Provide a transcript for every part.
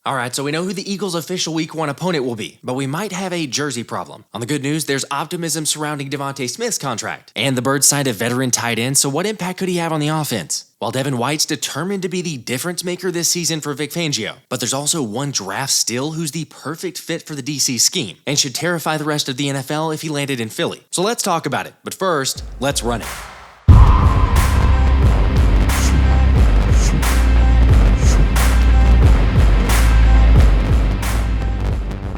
Alright, so we know who the Eagles' official Week 1 opponent will be, but we might have a jersey problem. On the good news, there's optimism surrounding DeVonta Smith's contract. And the Birds signed a veteran tight end, so what impact could he have on the offense? While Devin White's determined to be the difference maker this season for Vic Fangio, but there's also one draft still who's the perfect fit for the DC scheme, and should terrify the rest of the NFL if he landed in Philly. So let's talk about it, but first, let's run it.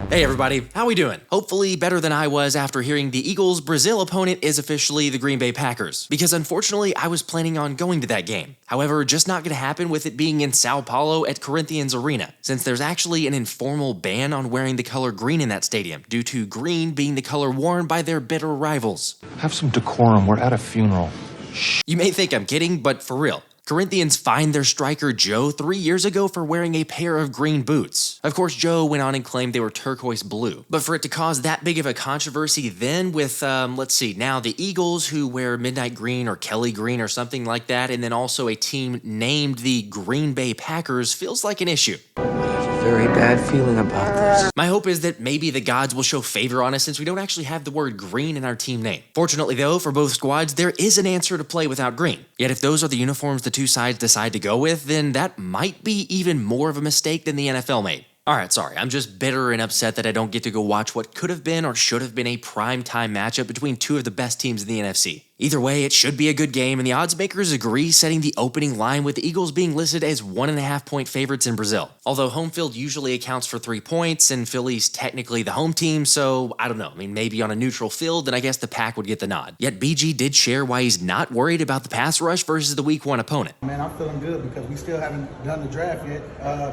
Hey everybody, how we doing? Hopefully better than I was after hearing the Eagles' Brazil opponent is officially the Green Bay Packers, because unfortunately I was planning on going to that game. However, just not going to happen with it being in Sao Paulo at Corinthians Arena, since there's actually an informal ban on wearing the color green in that stadium, due to green being the color worn by their bitter rivals. Have some decorum, we're at a funeral. Shh. You may think I'm kidding, but for real. Corinthians fined their striker Joe 3 years ago for wearing a pair of green boots. Of course, Joe went on and claimed they were turquoise blue. But for it to cause that big of a controversy then with, let's see, now the Eagles who wear midnight green or Kelly green or something like that, and then also a team named the Green Bay Packers feels like an issue. Very bad feeling about this. My hope is that maybe the gods will show favor on us since we don't actually have the word green in our team name. Fortunately though, for both squads, there is an answer to play without green. Yet if those are the uniforms the two sides decide to go with, then that might be even more of a mistake than the NFL made. Alright, sorry, I'm just bitter and upset that I don't get to go watch what could have been or should have been a prime-time matchup between two of the best teams in the NFC. Either way, it should be a good game, and the odds makers agree, setting the opening line with the Eagles being listed as 1.5-point favorites in Brazil. Although home field usually accounts for 3 points, and Philly's technically the home team, so I don't know. I mean, maybe on a neutral field, then I guess the Pack would get the nod. Yet BG did share why he's not worried about the pass rush versus the Week 1 opponent. Man, I'm feeling good because we still haven't done the draft yet,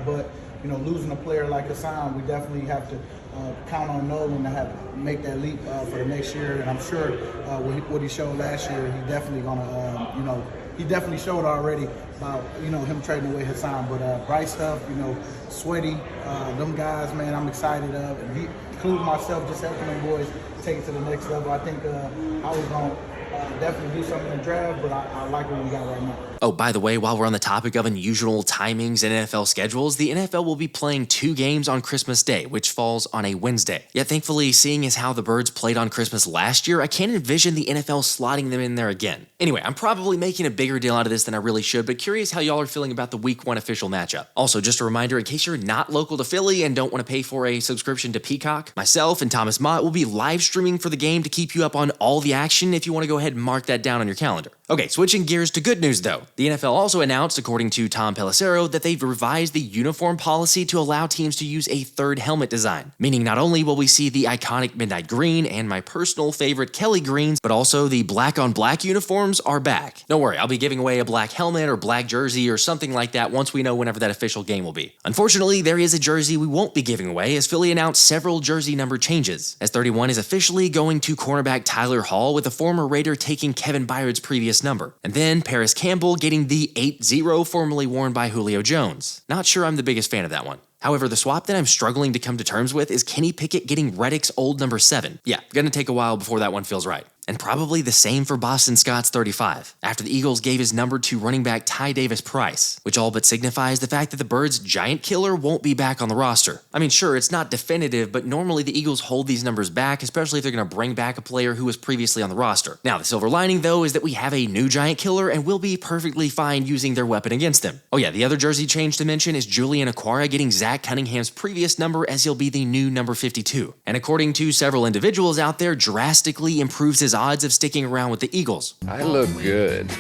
but you know, losing a player like Hassan, we definitely have to count on Nolan to make that leap for the next year. And I'm sure what he showed last year, he definitely gonna, he definitely showed already about, him trading away Hassan. But Bryce stuff, Sweaty, them guys, man, I'm excited of. And including myself, just helping them boys take it to the next level. I think I was gonna definitely do something in the draft, but I like what we got right now. Oh, by the way, while we're on the topic of unusual timings in NFL schedules, the NFL will be playing 2 games on Christmas Day, which falls on a Wednesday. Yet thankfully, seeing as how the Birds played on Christmas last year, I can't envision the NFL slotting them in there again. Anyway, I'm probably making a bigger deal out of this than I really should, but curious how y'all are feeling about the Week 1 official matchup. Also, just a reminder, in case you're not local to Philly and don't want to pay for a subscription to Peacock, myself and Thomas Mott will be live streaming for the game to keep you up on all the action if you want to go ahead and mark that down on your calendar. Okay, switching gears to good news though. The NFL also announced, according to Tom Pelissero, that they've revised the uniform policy to allow teams to use a third helmet design, meaning not only will we see the iconic midnight green and my personal favorite Kelly greens, but also the black on black uniforms are back. Don't worry, I'll be giving away a black helmet or black jersey or something like that once we know whenever that official game will be. Unfortunately, there is a jersey we won't be giving away as Philly announced several jersey number changes, as 31 is officially going to cornerback Tyler Hall with a former Raider taking Kevin Byard's previous number, and then Paris Campbell getting the 8-0 formerly worn by Julio Jones. Not sure I'm the biggest fan of that one. However, the swap that I'm struggling to come to terms with is Kenny Pickett getting Reddick's old number 7. Yeah, gonna take a while before that one feels right. And probably the same for Boston Scott's 35, after the Eagles gave his number to running back Ty Davis Price, which all but signifies the fact that the Birds' giant killer won't be back on the roster. I mean, sure, it's not definitive, but normally the Eagles hold these numbers back, especially if they're going to bring back a player who was previously on the roster. Now, the silver lining, though, is that we have a new giant killer and we'll be perfectly fine using their weapon against them. Oh yeah, the other jersey change to mention is Julian Okwara getting Zach Cunningham's previous number as he'll be the new number 52. And according to several individuals out there, drastically improves his odds of sticking around with the Eagles. I look good.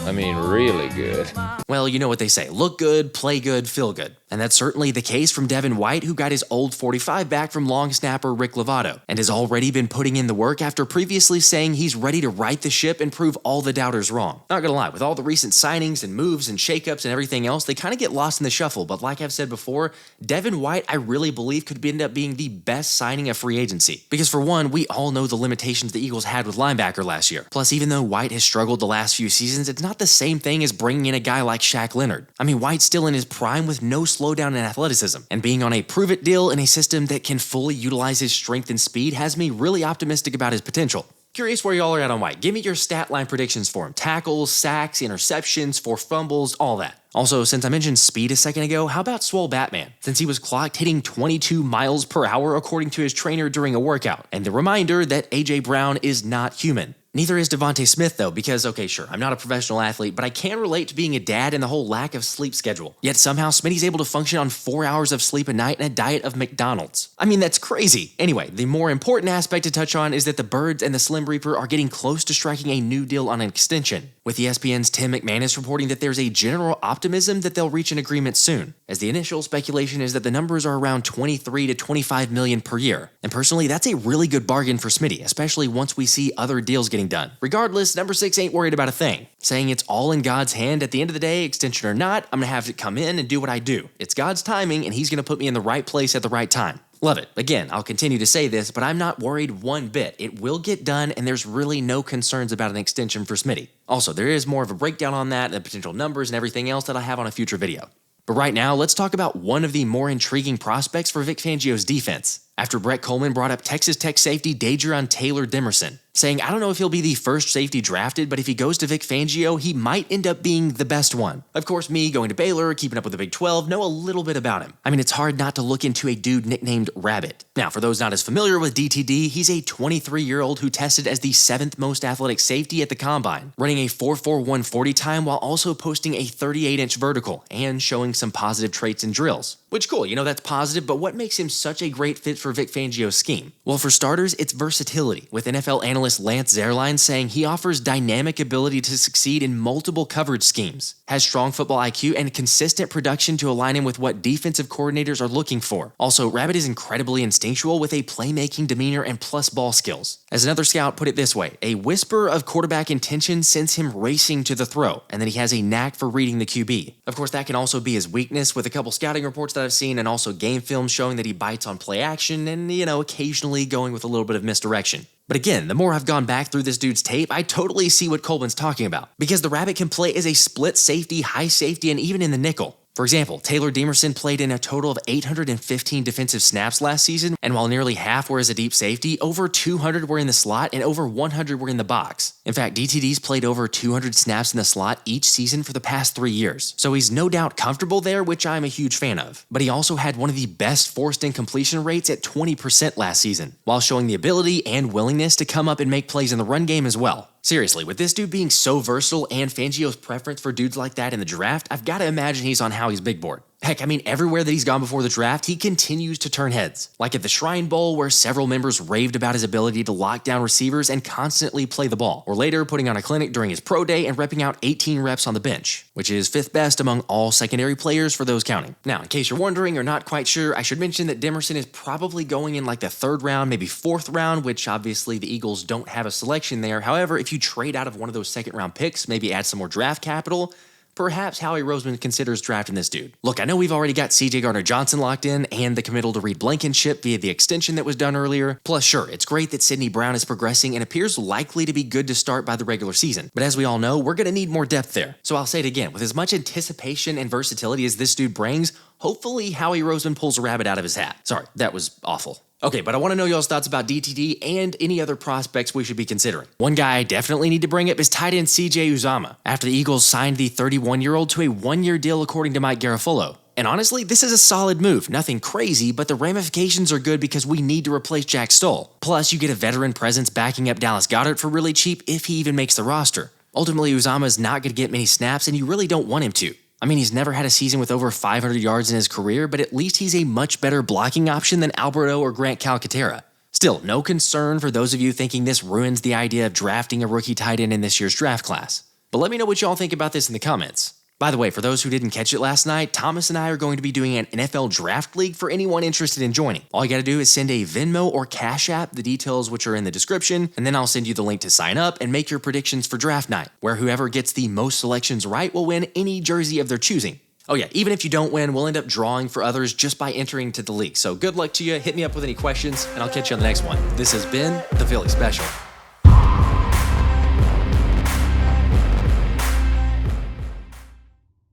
I mean, really good. Well, you know what they say, look good, play good, feel good. And that's certainly the case from Devin White, who got his old 45 back from long snapper Rick Lovato, and has already been putting in the work after previously saying he's ready to right the ship and prove all the doubters wrong. Not gonna lie, with all the recent signings and moves and shakeups and everything else, they kind of get lost in the shuffle, but like I've said before, Devin White I really believe could end up being the best signing of free agency. Because for one, we all know the limitations the Eagles had with linebacker last year. Plus, even though White has struggled the last few seasons, it's not the same thing as bringing in a guy like Shaq Leonard. I mean, White's still in his prime with no slowdown in athleticism, and being on a prove-it deal in a system that can fully utilize his strength and speed has me really optimistic about his potential. Curious where y'all are at on White. Give me your stat line predictions for him. Tackles, sacks, interceptions, forced fumbles, all that. Also, since I mentioned speed a second ago, how about Swole Batman? Since he was clocked hitting 22 miles per hour according to his trainer during a workout. And the reminder that A.J. Brown is not human. Neither is DeVonta Smith though, because okay, sure, I'm not a professional athlete, but I can relate to being a dad and the whole lack of sleep schedule. Yet somehow Smitty's able to function on 4 hours of sleep a night and a diet of McDonald's. I mean, that's crazy. Anyway, the more important aspect to touch on is that the Birds and the Slim Reaper are getting close to striking a new deal on an extension, with ESPN's Tim McManus reporting that there's a general optimism that they'll reach an agreement soon, as the initial speculation is that the numbers are around 23 to 25 million per year. And personally, that's a really good bargain for Smitty, especially once we see other deals getting done. Regardless, number 6 ain't worried about a thing, saying it's all in God's hand. At the end of the day, extension or not, I'm gonna have to come in and do what I do. It's God's timing, and he's gonna put me in the right place at the right time. Love it. Again, I'll continue to say this, but I'm not worried one bit. It will get done, and there's really no concerns about an extension for Smitty. Also, there is more of a breakdown on that, the potential numbers and everything else that I have on a future video. But right now, let's talk about one of the more intriguing prospects for Vic Fangio's defense. After Brett Coleman brought up Texas Tech safety Dadrion Taylor-Demerson, saying, I don't know if he'll be the first safety drafted, but if he goes to Vic Fangio, he might end up being the best one. Of course, me going to Baylor, keeping up with the Big 12, know a little bit about him. I mean, it's hard not to look into a dude nicknamed Rabbit. Now, for those not as familiar with DTD, he's a 23-year-old who tested as the 7th most athletic safety at the Combine, running a 4.41 40 time while also posting a 38-inch vertical and showing some positive traits in drills. Which cool, you know that's positive, but what makes him such a great fit for Vic Fangio's scheme? Well, for starters, it's versatility, with NFL analyst Lance Zierlein saying he offers dynamic ability to succeed in multiple coverage schemes, has strong football IQ, and consistent production to align him with what defensive coordinators are looking for. Also, Rabbit is incredibly instinctual with a playmaking demeanor and plus ball skills. As another scout put it this way, a whisper of quarterback intention sends him racing to the throw, and then he has a knack for reading the QB. Of course, that can also be his weakness, with a couple scouting reports that I've seen and also game film showing that he bites on play action and, occasionally going with a little bit of misdirection. But again, the more I've gone back through this dude's tape, I totally see what Coleman's talking about, because the Rabbit can play as a split safety, high safety, and even in the nickel. For example, Taylor-Demerson played in a total of 815 defensive snaps last season, and while nearly half were as a deep safety, over 200 were in the slot and over 100 were in the box. In fact, DTD's played over 200 snaps in the slot each season for the past 3 years, so he's no doubt comfortable there, which I'm a huge fan of. But he also had one of the best forced incompletion rates at 20% last season, while showing the ability and willingness to come up and make plays in the run game as well. Seriously, with this dude being so versatile and Fangio's preference for dudes like that in the draft, I've got to imagine he's on Howie's big board. Heck, I mean, everywhere that he's gone before the draft, he continues to turn heads. Like at the Shrine Bowl, where several members raved about his ability to lock down receivers and constantly play the ball, or later putting on a clinic during his pro day and repping out 18 reps on the bench, which is 5th best among all secondary players for those counting. Now, in case you're wondering or not quite sure, I should mention that Demerson is probably going in like the 3rd round, maybe 4th round, which obviously the Eagles don't have a selection there. However, if you trade out of one of those 2nd round picks, maybe add some more draft capital, perhaps Howie Roseman considers drafting this dude. Look, I know we've already got CJ Gardner-Johnson locked in and the committal to Reed Blankenship via the extension that was done earlier. Plus, sure, it's great that Sidney Brown is progressing and appears likely to be good to start by the regular season. But as we all know, we're going to need more depth there. So I'll say it again, with as much anticipation and versatility as this dude brings, hopefully Howie Roseman pulls a rabbit out of his hat. Sorry, that was awful. Okay, but I want to know y'all's thoughts about DTD and any other prospects we should be considering. One guy I definitely need to bring up is tight end CJ Uzomah, after the Eagles signed the 31-year-old to a 1-year deal according to Mike Garafolo. And honestly, this is a solid move. Nothing crazy, but the ramifications are good because we need to replace Jack Stoll. Plus, you get a veteran presence backing up Dallas Goedert for really cheap if he even makes the roster. Ultimately, Uzomah is not going to get many snaps, and you really don't want him to. I mean, he's never had a season with over 500 yards in his career, but at least he's a much better blocking option than Alberto or Grant Calcaterra. Still, no concern for those of you thinking this ruins the idea of drafting a rookie tight end in this year's draft class. But let me know what y'all think about this in the comments. By the way, for those who didn't catch it last night, Thomas and I are going to be doing an NFL draft league for anyone interested in joining. All you gotta do is send a Venmo or Cash App, the details which are in the description, and then I'll send you the link to sign up and make your predictions for draft night, where whoever gets the most selections right will win any jersey of their choosing. Oh yeah, even if you don't win, we'll end up drawing for others just by entering to the league. So good luck to you, hit me up with any questions, and I'll catch you on the next one. This has been the Philly Special.